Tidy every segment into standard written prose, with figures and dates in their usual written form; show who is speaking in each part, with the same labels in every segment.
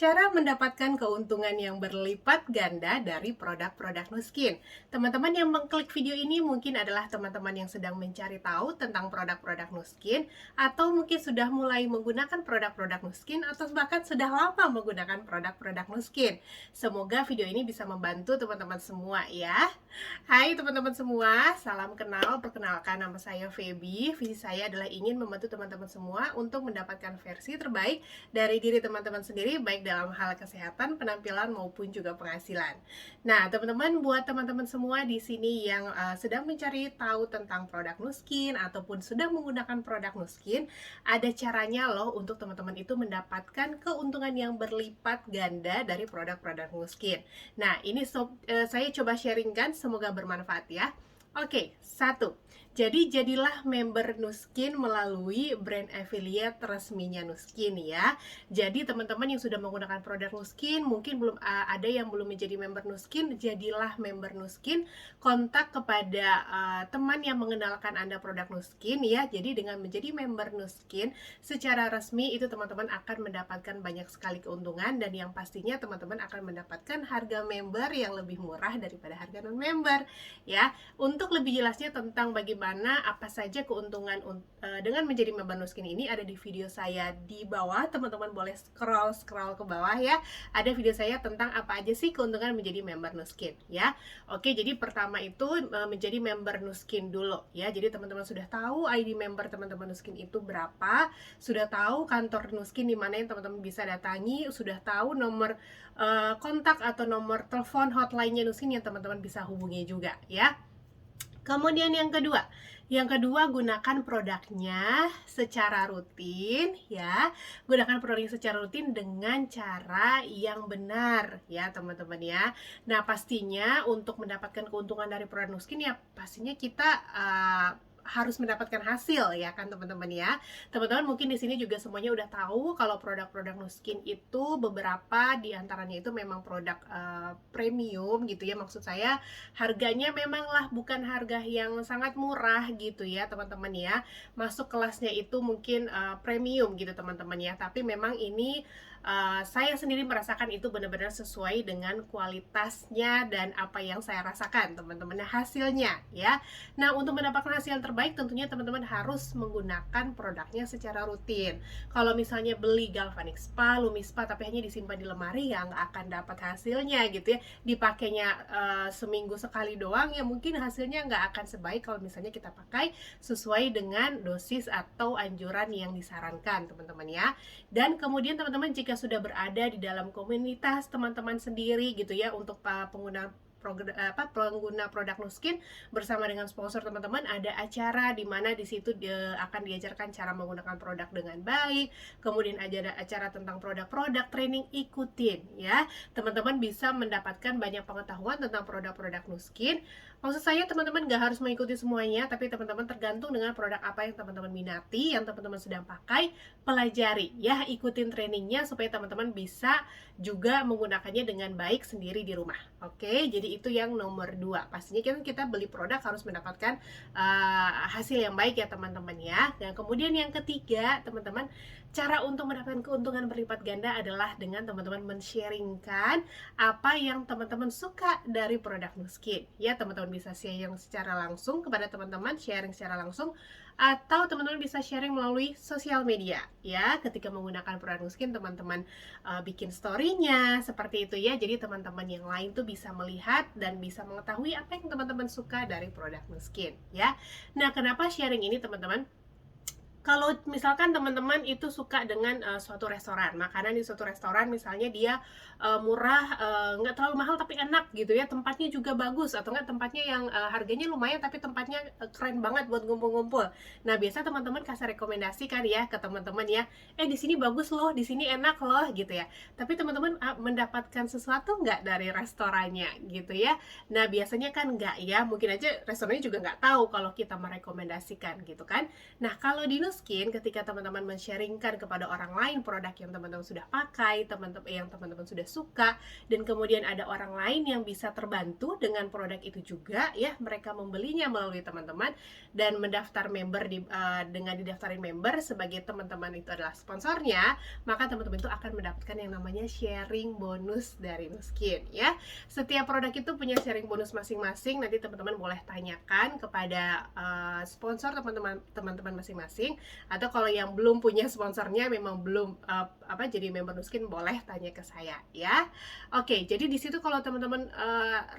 Speaker 1: Cara mendapatkan keuntungan yang berlipat ganda dari produk-produk Nuskin. Teman-teman yang mengklik video ini mungkin adalah teman-teman yang sedang mencari tahu tentang produk-produk Nuskin, atau mungkin sudah mulai menggunakan produk-produk Nuskin, atau bahkan sudah lama menggunakan produk-produk Nuskin. Semoga video ini bisa membantu teman-teman semua ya. Hai teman-teman semua, salam kenal. Perkenalkan, nama saya Feby. Visi saya adalah ingin membantu teman-teman semua untuk mendapatkan versi terbaik dari diri teman-teman sendiri, baik dalam hal kesehatan, penampilan, maupun juga penghasilan. Nah, teman-teman, buat teman-teman semua di sini yang sedang mencari tahu tentang produk Nuskin ataupun sudah menggunakan produk Nuskin, ada caranya loh untuk teman-teman itu mendapatkan keuntungan yang berlipat ganda dari produk-produk Nuskin. Nah, ini saya coba sharingkan, semoga bermanfaat ya. Oke, 1. Jadi jadilah member Nuskin melalui brand affiliate resminya Nuskin ya. Jadi teman-teman yang sudah menggunakan produk Nuskin, mungkin belum ada yang belum menjadi member Nuskin, jadilah member Nuskin. Kontak kepada teman yang mengenalkan Anda produk Nuskin ya. Jadi dengan menjadi member Nuskin secara resmi itu teman-teman akan mendapatkan banyak sekali keuntungan, dan yang pastinya teman-teman akan mendapatkan harga member yang lebih murah daripada harga non-member ya. Untuk lebih jelasnya tentang bagaimana apa saja keuntungan dengan menjadi member Nuskin ini, ada di video saya di bawah. Teman-teman boleh scroll ke bawah ya. Ada video saya tentang apa aja sih keuntungan menjadi member Nuskin ya. Oke, jadi pertama itu menjadi member Nuskin dulu ya. Jadi teman-teman sudah tahu ID member teman-teman Nuskin itu berapa, sudah tahu kantor Nuskin di mana yang teman-teman bisa datangi, sudah tahu nomor kontak atau nomor telepon hotline-nya Nuskin yang teman-teman bisa hubungi juga ya. Kemudian yang kedua gunakan produknya secara rutin ya. Gunakan produknya secara rutin dengan cara yang benar ya teman-teman ya. Nah, pastinya untuk mendapatkan keuntungan dari produk Nuskin ya pastinya kita harus mendapatkan hasil ya kan teman-teman ya. Teman-teman mungkin di sini juga semuanya udah tahu kalau produk-produk Nuskin itu beberapa diantaranya itu memang produk premium gitu ya. Maksud saya harganya memanglah bukan harga yang sangat murah gitu ya teman-teman ya. Masuk kelasnya itu mungkin premium gitu teman-teman ya. Tapi memang ini saya sendiri merasakan itu benar-benar sesuai dengan kualitasnya dan apa yang saya rasakan teman-teman. Nah, hasilnya ya. Nah, untuk mendapatkan hasil yang terbaik tentunya teman-teman harus menggunakan produknya secara rutin. Kalau misalnya beli Galvanic Spa, Lumi Spa tapi hanya disimpan di lemari, ya nggak akan dapat hasilnya gitu ya. Dipakainya seminggu sekali doang, ya mungkin hasilnya nggak akan sebaik kalau misalnya kita pakai sesuai dengan dosis atau anjuran yang disarankan teman-teman ya. Dan kemudian teman-teman jika sudah berada di dalam komunitas teman-teman sendiri gitu ya, untuk pengguna produk Nuskin bersama dengan sponsor teman-teman, ada acara di mana di situ akan diajarkan cara menggunakan produk dengan baik. Kemudian ada acara tentang produk-produk, training, ikutin ya. Teman-teman bisa mendapatkan banyak pengetahuan tentang produk-produk Nuskin. Maksud saya teman-teman gak harus mengikuti semuanya, tapi teman-teman tergantung dengan produk apa yang teman-teman minati, yang teman-teman sedang pakai, pelajari ya, ikutin trainingnya supaya teman-teman bisa juga menggunakannya dengan baik sendiri di rumah. Oke, jadi itu yang nomor 2. Pastinya kan kita beli produk harus mendapatkan hasil yang baik ya teman-teman ya. Dan kemudian yang ketiga teman-teman, cara untuk mendapatkan keuntungan berlipat ganda adalah dengan teman-teman men-sharingkan apa yang teman-teman suka dari produk Nuskin ya. Teman-teman bisa sharing secara langsung kepada teman-teman, sharing secara langsung, atau teman-teman bisa sharing melalui sosial media ya. Ketika menggunakan produk Nuskin, teman-teman bikin story-nya seperti itu ya. Jadi teman-teman yang lain tuh bisa melihat dan bisa mengetahui apa yang teman-teman suka dari produk Nuskin ya. Nah, kenapa sharing ini teman-teman? Kalau misalkan teman-teman itu suka dengan suatu restoran, makanan di suatu restoran misalnya dia murah, nggak terlalu mahal tapi enak gitu ya, tempatnya juga bagus, atau nggak tempatnya yang harganya lumayan tapi tempatnya keren banget buat ngumpul-ngumpul. Nah, biasa teman-teman kasih rekomendasi kan ya ke teman-teman ya, di sini bagus loh, di sini enak loh gitu ya. Tapi teman-teman mendapatkan sesuatu nggak dari restorannya gitu ya? Nah, biasanya kan nggak ya, mungkin aja restorannya juga nggak tahu kalau kita merekomendasikan gitu kan. Nah, kalau di Nuskin, ketika teman-teman men-sharingkan kepada orang lain produk yang teman-teman sudah pakai, yang teman-teman sudah suka, dan kemudian ada orang lain yang bisa terbantu dengan produk itu juga, ya, mereka membelinya melalui teman-teman dan mendaftar member dengan didaftarin member sebagai teman-teman itu adalah sponsornya, maka teman-teman itu akan mendapatkan yang namanya sharing bonus dari Nuskin, ya. Setiap produk itu punya sharing bonus masing-masing. Nanti teman-teman boleh tanyakan kepada sponsor teman-teman masing-masing, atau kalau yang belum punya sponsornya, memang belum jadi member Nuskin, boleh tanya ke saya, ya. Oke, jadi di situ kalau teman-teman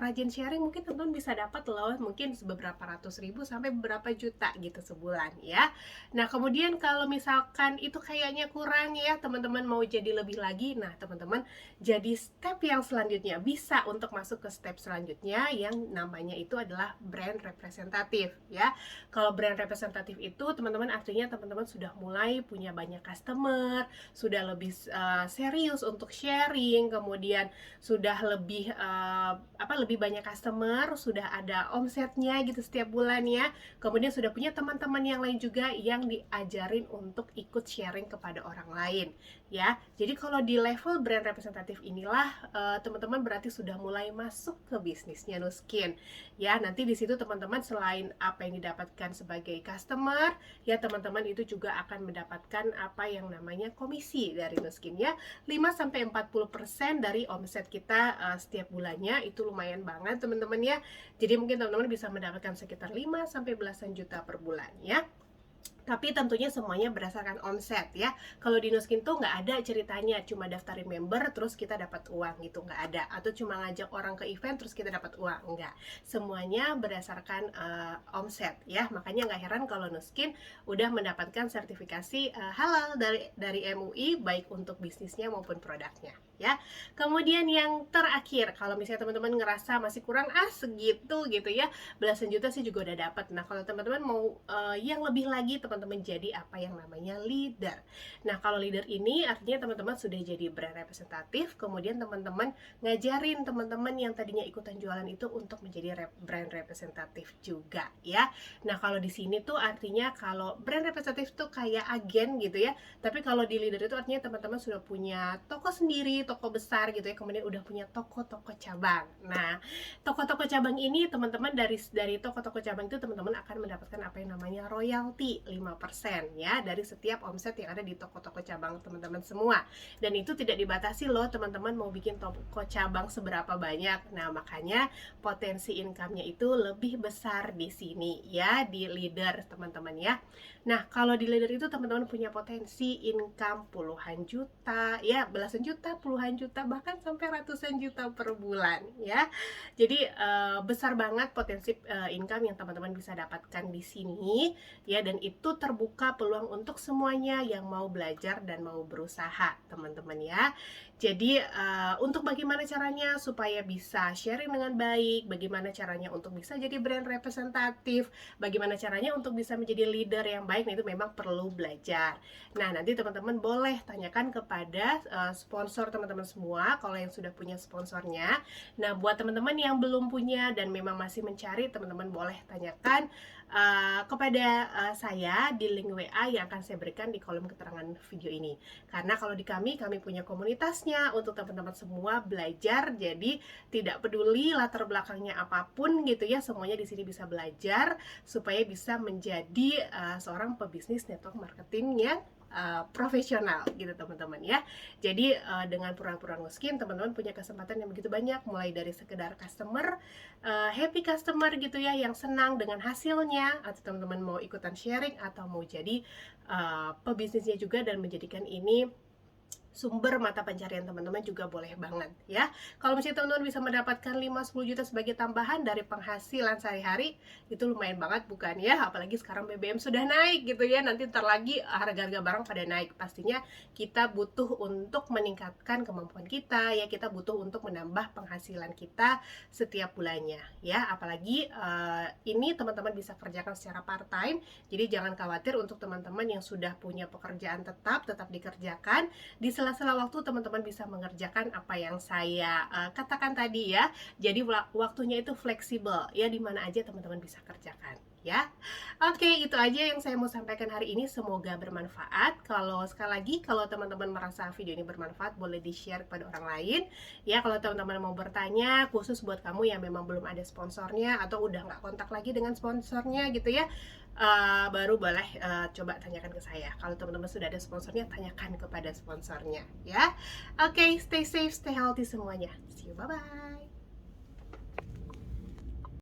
Speaker 1: rajin sharing, mungkin teman-teman bisa dapat loh, mungkin beberapa ratus ribu sampai beberapa juta gitu sebulan, ya. Nah, kemudian kalau misalkan itu kayaknya kurang, ya, teman-teman mau jadi lebih lagi, nah teman-teman jadi step yang selanjutnya bisa untuk masuk ke step selanjutnya yang namanya itu adalah brand representatif, ya. Kalau brand representatif itu teman-teman artinya teman-teman sudah mulai punya banyak customer, sudah lebih serius untuk sharing, kemudian sudah lebih banyak customer, sudah ada omsetnya gitu setiap bulannya, kemudian sudah punya teman-teman yang lain juga yang diajarin untuk ikut sharing kepada orang lain, ya. Jadi kalau di level brand representatif inilah teman-teman berarti sudah mulai masuk ke bisnisnya Nuskin, ya. Nanti di situ teman-teman selain apa yang didapatkan sebagai customer, ya, teman-teman itu juga akan mendapatkan apa yang namanya komisi dari Nuskin, ya. 5-40% dari omset kita setiap bulannya, itu lumayan banget teman-teman, ya. Jadi mungkin teman-teman bisa mendapatkan sekitar 5 sampai belasan juta per bulan, ya. Tapi tentunya semuanya berdasarkan omset, ya. Kalau di Nuskin tuh nggak ada ceritanya cuma daftarin member terus kita dapat uang gitu, nggak ada. Atau cuma ngajak orang ke event terus kita dapat uang, nggak. Semuanya berdasarkan omset, ya. Makanya nggak heran kalau Nuskin udah mendapatkan sertifikasi halal dari MUI, baik untuk bisnisnya maupun produknya, ya. Kemudian yang terakhir, kalau misalnya teman-teman ngerasa masih kurang segitu gitu, ya, belasan juta sih juga udah dapat. Nah, kalau teman-teman mau yang lebih lagi, teman-teman jadi apa yang namanya leader. Nah, kalau leader ini artinya teman-teman sudah jadi brand representatif, kemudian teman-teman ngajarin teman-teman yang tadinya ikutan jualan itu untuk menjadi brand representatif juga, ya. Nah, kalau di sini tuh artinya kalau brand representatif tuh kayak agen gitu, ya. Tapi kalau di leader itu artinya teman-teman sudah punya toko sendiri, toko besar gitu, ya, kemudian udah punya toko-toko cabang. Nah, toko-toko cabang ini teman-teman dari toko-toko cabang itu teman-teman akan mendapatkan apa yang namanya royalti 5%, ya, dari setiap omset yang ada di toko-toko cabang teman-teman semua. Dan itu tidak dibatasi loh teman-teman mau bikin toko cabang seberapa banyak. Nah, makanya potensi income-nya itu lebih besar di sini, ya, di leader teman-teman, ya. Nah, kalau di leader itu teman-teman punya potensi income puluhan juta, ya, belasan juta, puluhan juta, bahkan sampai ratusan juta per bulan, ya. Jadi besar banget potensi income yang teman-teman bisa dapatkan di sini, ya, dan itu terbuka peluang untuk semuanya yang mau belajar dan mau berusaha, teman-teman, ya. Jadi untuk bagaimana caranya supaya bisa sharing dengan baik, bagaimana caranya untuk bisa jadi brand representatif, bagaimana caranya untuk bisa menjadi leader yang baik, nah itu memang perlu belajar. Nah, nanti teman-teman boleh tanyakan kepada sponsor teman-teman semua kalau yang sudah punya sponsornya. Nah, buat teman-teman yang belum punya dan memang masih mencari, teman-teman boleh tanyakan kepada saya di link WA yang akan saya berikan di kolom keterangan video ini. Karena kalau di kami punya komunitasnya untuk teman-teman semua belajar, jadi tidak peduli latar belakangnya apapun gitu, ya, semuanya di sini bisa belajar supaya bisa menjadi seorang pebisnis network marketing yang profesional gitu, teman-teman, ya. Jadi dengan pura-pura Nuskin teman-teman punya kesempatan yang begitu banyak, mulai dari sekedar customer, happy customer gitu, ya, yang senang dengan hasilnya, atau teman-teman mau ikutan sharing atau mau jadi pebisnisnya juga dan menjadikan ini sumber mata pencarian teman-teman juga boleh banget, ya. Kalau misalnya teman-teman bisa mendapatkan 5-10 juta sebagai tambahan dari penghasilan sehari-hari, itu lumayan banget bukan, ya? Apalagi sekarang BBM sudah naik gitu, ya. Nanti ntar lagi harga-harga barang pada naik. Pastinya kita butuh untuk meningkatkan kemampuan kita, ya. Kita butuh untuk menambah penghasilan kita setiap bulannya, ya. Apalagi ini teman-teman bisa kerjakan secara part-time. Jadi jangan khawatir untuk teman-teman yang sudah punya pekerjaan tetap dikerjakan. Di sela-sela waktu teman-teman bisa mengerjakan apa yang saya katakan tadi, ya. Jadi waktunya itu fleksibel, ya, di mana aja teman-teman bisa kerjakan. ya. Oke, itu aja yang saya mau sampaikan hari ini, semoga bermanfaat. Kalau sekali lagi, kalau teman-teman merasa video ini bermanfaat, boleh di-share kepada orang lain. Ya, kalau teman-teman mau bertanya, khusus buat kamu yang memang belum ada sponsornya, atau udah nggak kontak lagi dengan sponsornya gitu ya, baru boleh coba tanyakan ke saya. Kalau teman-teman sudah ada sponsornya, tanyakan kepada sponsornya ya. Oke, stay safe, stay healthy semuanya. See you, bye-bye.